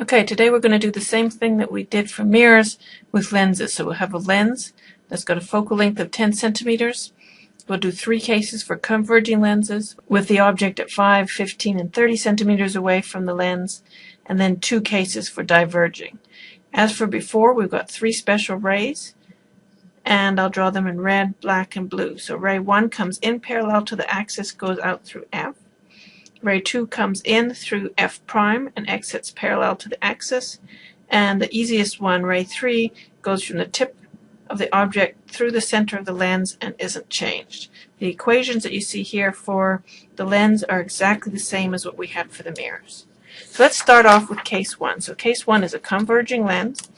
Okay, today we're going to do the same thing that we did for mirrors with lenses. So we'll have a lens that's got a focal length of 10 centimeters. We'll do 3 cases for converging lenses with the object at 5, 15, and 30 centimeters away from the lens, and then 2 cases for diverging. As for before, we've got 3 special rays, and I'll draw them in red, black, and blue. So ray 1 comes in parallel to the axis, goes out through F. Ray 2 comes in through F prime and exits parallel to the axis. And the easiest one, ray 3, goes from the tip of the object through the center of the lens and isn't changed. The equations that you see here for the lens are exactly the same as what we had for the mirrors. So let's start off with case 1. So case 1 is a converging lens.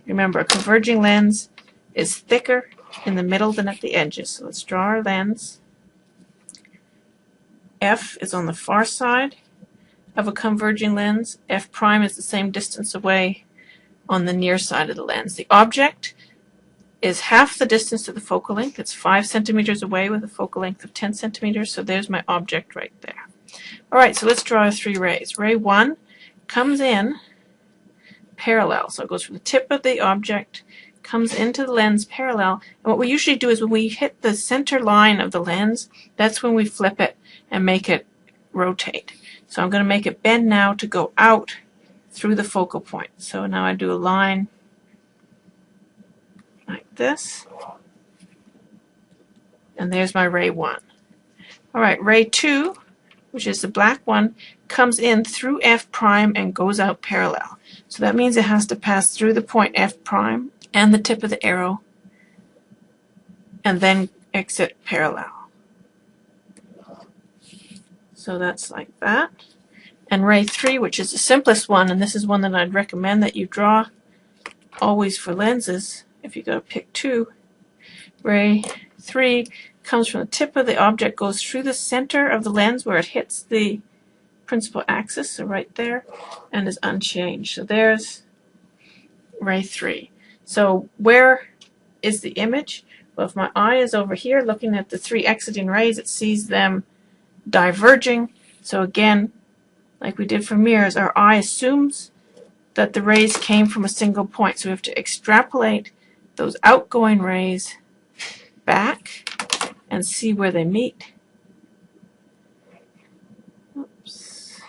Remember, a converging lens is thicker in the middle than at the edges. So let's draw our lens. F is on the far side of a converging lens. F prime is the same distance away on the near side of the lens. The object is half the distance to the focal length. It's 5 centimeters away with a focal length of 10 centimeters. So there's my object right there. All right, so let's draw our 3 rays. Ray 1 comes in parallel. So it goes from the tip of the object, comes into the lens parallel. And what we usually do is when we hit the center line of the lens, that's when we flip it and make it rotate. So I'm going to make it bend now to go out through the focal point. So now I do a line like this. And there's my ray 1. All right, ray 2, which is the black one, comes in through F prime and goes out parallel. So that means it has to pass through the point F prime and the tip of the arrow and then exit parallel. So that's like that. And ray 3, which is the simplest one, and this is one that I'd recommend that you draw always for lenses if you're going to pick 2. Ray 3 comes from the tip of the object, goes through the center of the lens where it hits the principal axis, so right there, and is unchanged. So there's ray 3. So where is the image? Well, if my eye is over here looking at the 3 exiting rays, it sees them diverging. So again, like we did for mirrors, our eye assumes that the rays came from a single point. So we have to extrapolate those outgoing rays back and see where they meet. Oops.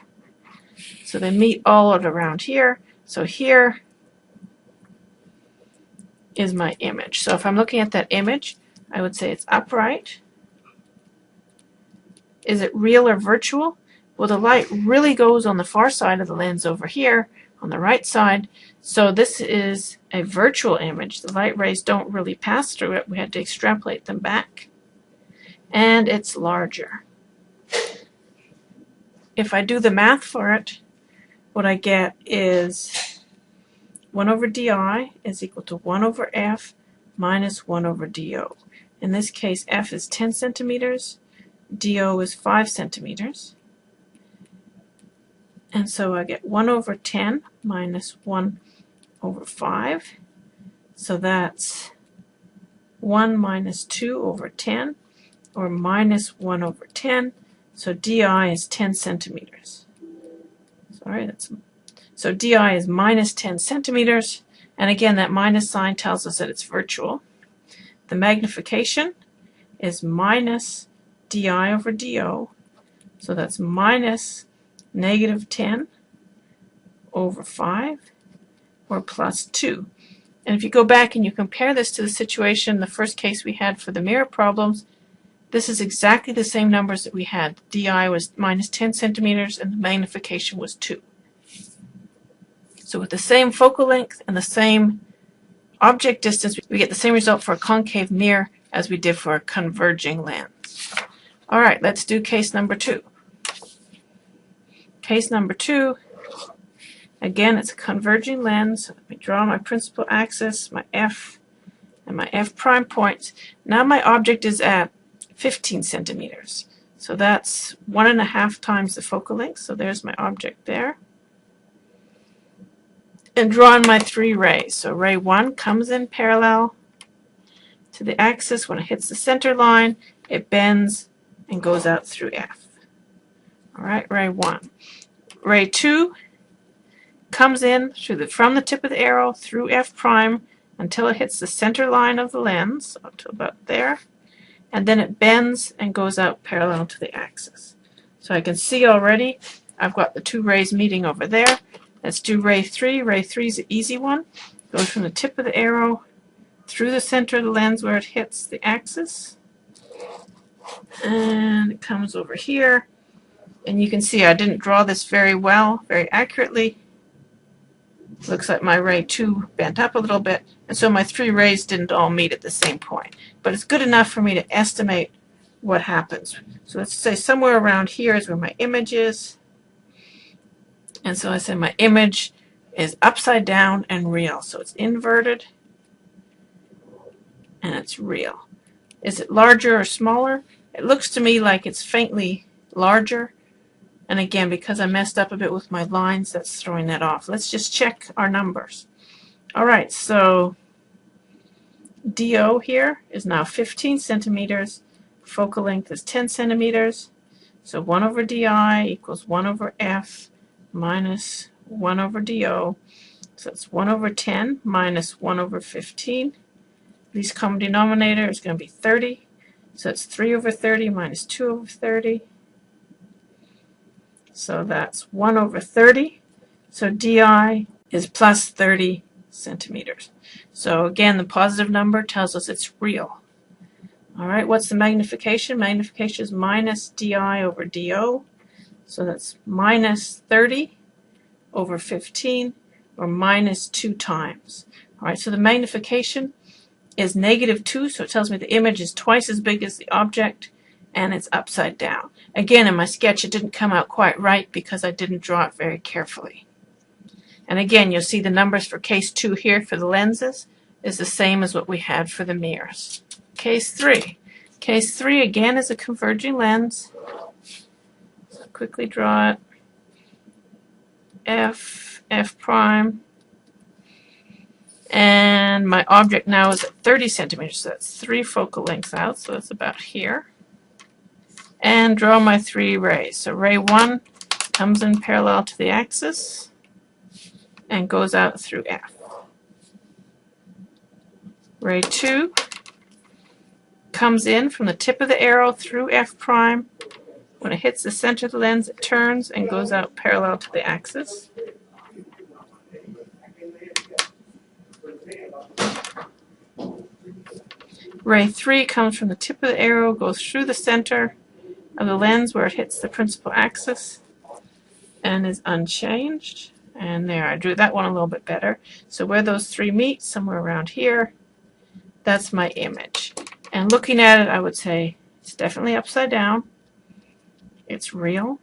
So they meet all around here. So here is my image. So if I'm looking at that image, I would say it's upright. Is it real or virtual? Well, the light really goes on the far side of the lens over here, on the right side. So this is a virtual image. The light rays don't really pass through it. We had to extrapolate them back. And it's larger. If I do the math for it, what I get is 1 over di is equal to 1 over f minus 1 over do. In this case, f is 10 centimeters. do is 5 centimeters. And so I get 1 over 10 minus 1 over 5. So that's 1 minus 2 over 10, or minus 1 over 10. So di is 10 centimeters. So di is minus 10 centimeters. And again, that minus sign tells us that it's virtual. The magnification is minus di over do. So that's minus negative 10 over 5, or plus 2. And if you go back and you compare this to the situation, the first case we had for the mirror problems, this is exactly the same numbers that we had. di was minus 10 centimeters and the magnification was 2. So with the same focal length and the same object distance, we get the same result for a concave mirror as we did for a converging lens. All right, let's do case number 2. Case number 2, again, it's a converging lens. So let me draw my principal axis, my F, and my F prime points. Now my object is at 15 centimeters. So that's 1.5 times the focal length. So there's my object there. And drawing my 3 rays. So ray 1 comes in parallel to the axis. When it hits the center line, it bends and goes out through F. All right, ray 1. Ray 2 comes in from the tip of the arrow through F prime until it hits the center line of the lens, up to about there, and then it bends and goes out parallel to the axis. So I can see already I've got the two rays meeting over there. Let's do ray 3. Ray 3 is an easy one. Goes from the tip of the arrow through the center of the lens where it hits the axis, and it comes over here. And you can see I didn't draw this very well, very accurately. Looks like my ray 2 bent up a little bit, and so my 3 rays didn't all meet at the same point. But it's good enough for me to estimate what happens. So let's say somewhere around here is where my image is. And so I say my image is upside down and real. So it's inverted and it's real. Is it larger or smaller? It looks to me like it's faintly larger. And again, because I messed up a bit with my lines, that's throwing that off. Let's just check our numbers. All right, so DO here is now 15 centimeters. Focal length is 10 centimeters. So 1 over DI equals 1 over F minus 1 over DO. So it's 1 over 10 minus 1 over 15. Least common denominator is going to be 30. So it's 3 over 30 minus 2 over 30. So that's 1 over 30. So DI is plus 30 centimeters. So again, the positive number tells us it's real. All right, what's the magnification? Magnification is minus DI over DO. So that's minus 30 over 15, or minus 2 times. All right, so the magnification is -2, so it tells me the image is twice as big as the object, and it's upside down. Again, in my sketch, it didn't come out quite right because I didn't draw it very carefully. And again, you'll see the numbers for case 2 here for the lenses is the same as what we had for the mirrors. Case 3. Case 3 again is a converging lens. So I'll quickly draw it. F prime. And my object now is at 30 centimeters, so that's 3 focal lengths out, so that's about here. And draw my 3 rays. So ray 1 comes in parallel to the axis and goes out through F. Ray 2 comes in from the tip of the arrow through F prime. When it hits the center of the lens, it turns and goes out parallel to the axis. Ray 3 comes from the tip of the arrow, goes through the center of the lens where it hits the principal axis and is unchanged. And there, I drew that one a little bit better. So where those 3 meet, somewhere around here, that's my image. And looking at it, I would say it's definitely upside down, it's real,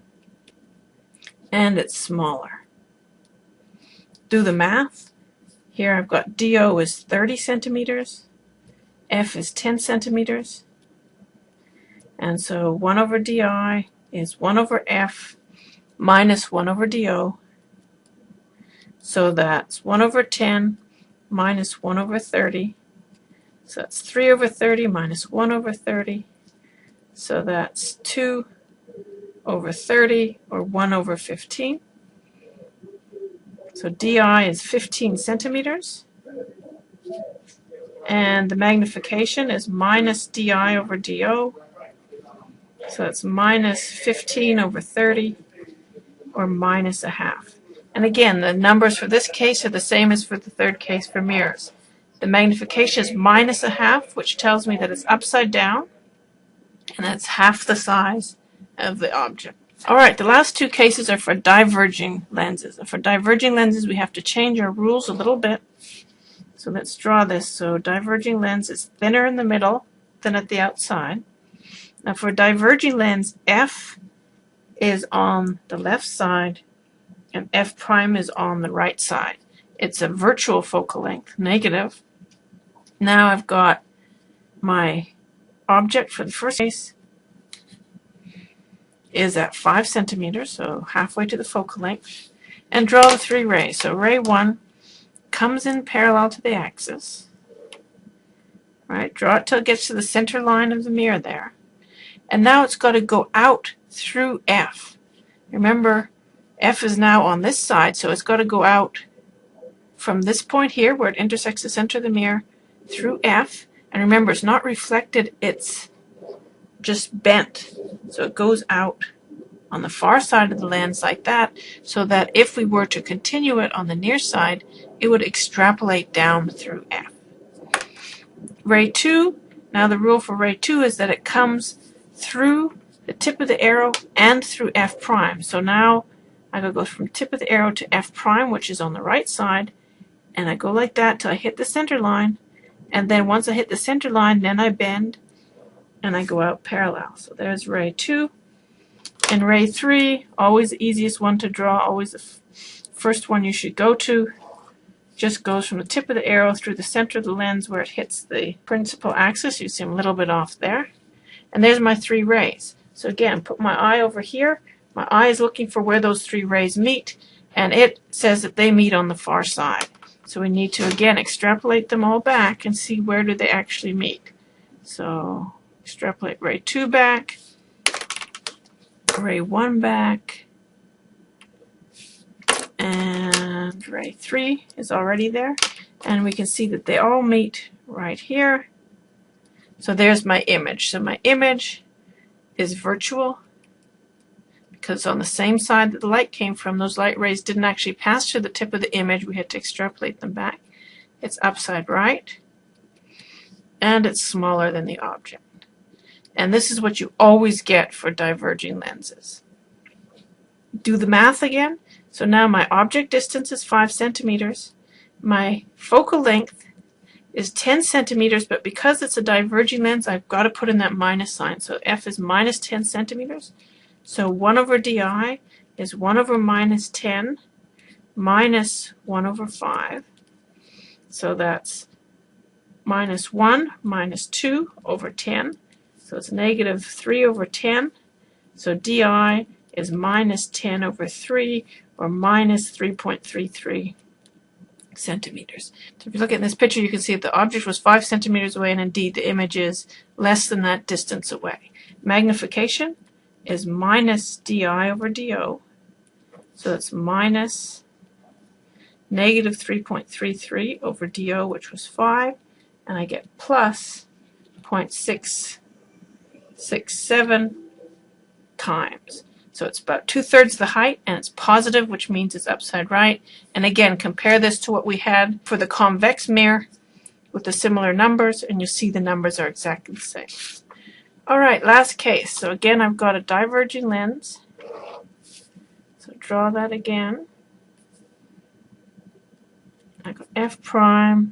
and it's smaller. Do the math. Here I've got DO is 30 centimeters, F is 10 centimeters, and so 1 over DI is 1 over F minus 1 over DO. So that's 1 over 10 minus 1 over 30. So that's 3 over 30 minus 1 over 30. So that's 2 over 30, or 1 over 15. So DI is 15 centimeters. And the magnification is minus DI over DO. So that's minus 15 over 30, or minus a half. And again, the numbers for this case are the same as for the third case for mirrors. The magnification is minus a half, which tells me that it's upside down, and that's half the size of the object. All right, the last 2 cases are for diverging lenses. And for diverging lenses, we have to change our rules a little bit. So let's draw this. So diverging lens is thinner in the middle than at the outside. Now for a diverging lens, F is on the left side and F prime is on the right side. It's a virtual focal length, negative. Now I've got my object for the first case is at 5 centimeters, so halfway to the focal length, and draw the 3 rays. So ray 1 comes in parallel to the axis. Right, draw it till it gets to the center line of the mirror there. And now it's got to go out through F. Remember, F is now on this side, so it's got to go out from this point here where it intersects the center of the mirror through F. And remember, it's not reflected, it's just bent. So it goes out on the far side of the lens like that, so that if we were to continue it on the near side, it would extrapolate down through F. Ray 2, now the rule for ray 2 is that it comes through the tip of the arrow and through F prime. So now I go from tip of the arrow to F prime, which is on the right side, and I go like that till I hit the center line, and then once I hit the center line, then I bend and I go out parallel. So there's ray 2. And ray 3, always the easiest one to draw, always the first one you should go to, just goes from the tip of the arrow through the center of the lens where it hits the principal axis. You see I'm a little bit off there. And there's my 3 rays. So again, put my eye over here. My eye is looking for where those 3 rays meet, and it says that they meet on the far side. So we need to again extrapolate them all back and see where do they actually meet. So extrapolate ray 2 back, ray 1 back, and ray 3 is already there, and we can see that they all meet right here. So there's my image. So my image is virtual because it's on the same side that the light came from. Those light rays didn't actually pass through the tip of the image. We had to extrapolate them back. It's upside right, and it's smaller than the object. And this is what you always get for diverging lenses. Do the math again. So now my object distance is 5 centimeters. My focal length is 10 centimeters, but because it's a diverging lens, I've got to put in that minus sign. So F is minus 10 centimeters. So 1 over di is 1 over minus 10 minus 1 over 5. So that's minus 1 minus 2 over 10. So it's negative 3 over 10. So di is minus 10 over 3, or minus 3.33 centimeters. So if you look at this picture, you can see that the object was 5 centimeters away, and indeed the image is less than that distance away. Magnification is minus di over do. So it's minus negative 3.33 over do, which was 5, and I get plus 0.667 times. So it's about 2/3 the height, and it's positive, which means it's upside right. And again, compare this to what we had for the convex mirror with the similar numbers, and you'll see the numbers are exactly the same. All right, last case. So again, I've got a diverging lens. So draw that again. I've got F prime,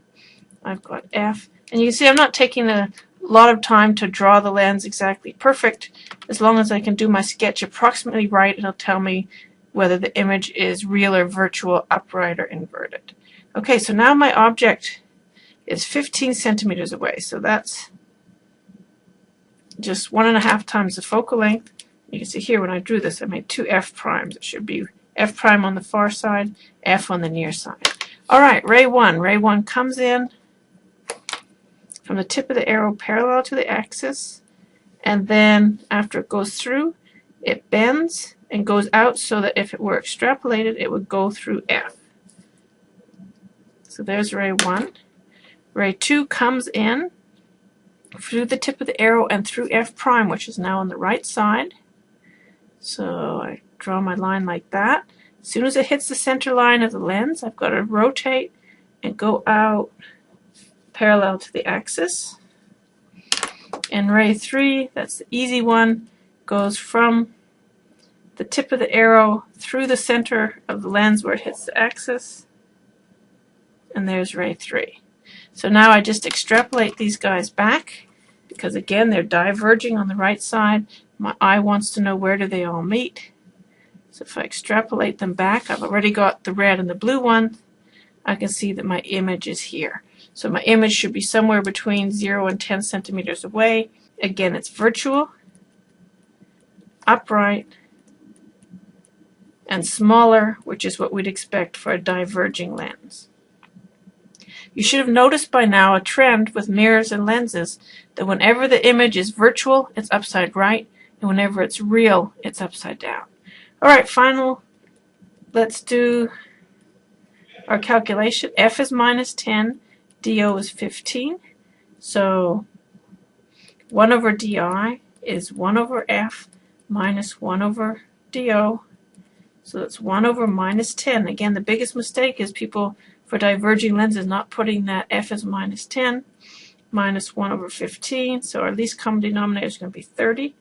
I've got F. And you can see I'm not taking a lot of time to draw the lens exactly perfect. As long as I can do my sketch approximately right, it'll tell me whether the image is real or virtual, upright or inverted. Okay, so now my object is 15 centimeters away. So that's just 1.5 times the focal length. You can see here when I drew this, I made 2 F primes. It should be F prime on the far side, F on the near side. All right, ray 1. Ray 1 comes in from the tip of the arrow parallel to the axis, and then after it goes through, it bends and goes out so that if it were extrapolated, it would go through F. So there's ray 1. Ray 2 comes in through the tip of the arrow and through F prime, which is now on the right side. So I draw my line like that. As soon as it hits the center line of the lens, I've got to rotate and go out parallel to the axis. And ray 3, that's the easy one, goes from the tip of the arrow through the center of the lens where it hits the axis. And there's ray 3. So now I just extrapolate these guys back, because again they're diverging on the right side. My eye wants to know where do they all meet. So if I extrapolate them back, I've already got the red and the blue one. I can see that my image is here. So my image should be somewhere between 0 and 10 centimeters away. Again, it's virtual, upright, and smaller, which is what we'd expect for a diverging lens. You should have noticed by now a trend with mirrors and lenses that whenever the image is virtual, it's upside right, and whenever it's real, it's upside down. All right, final let's do our calculation. F is minus 10, DO is 15. So 1 over DI is 1 over F minus 1 over DO. So that's 1 over minus 10. Again, the biggest mistake is people, for diverging lenses, not putting that F as minus 10, minus 1 over 15. So our least common denominator is going to be 30.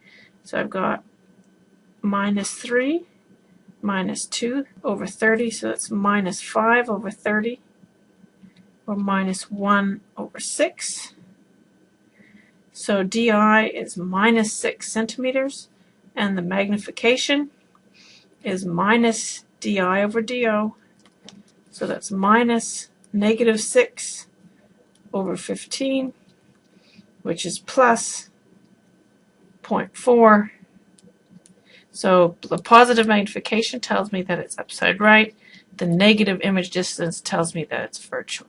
So I've got minus 3 minus 2 over 30. So that's minus 5 over 30, or minus 1 over 6. So DI is minus 6 centimeters, and the magnification is minus DI over DO. So that's minus negative 6 over 15, which is plus 0.4. So the positive magnification tells me that it's upside right. The negative image distance tells me that it's virtual.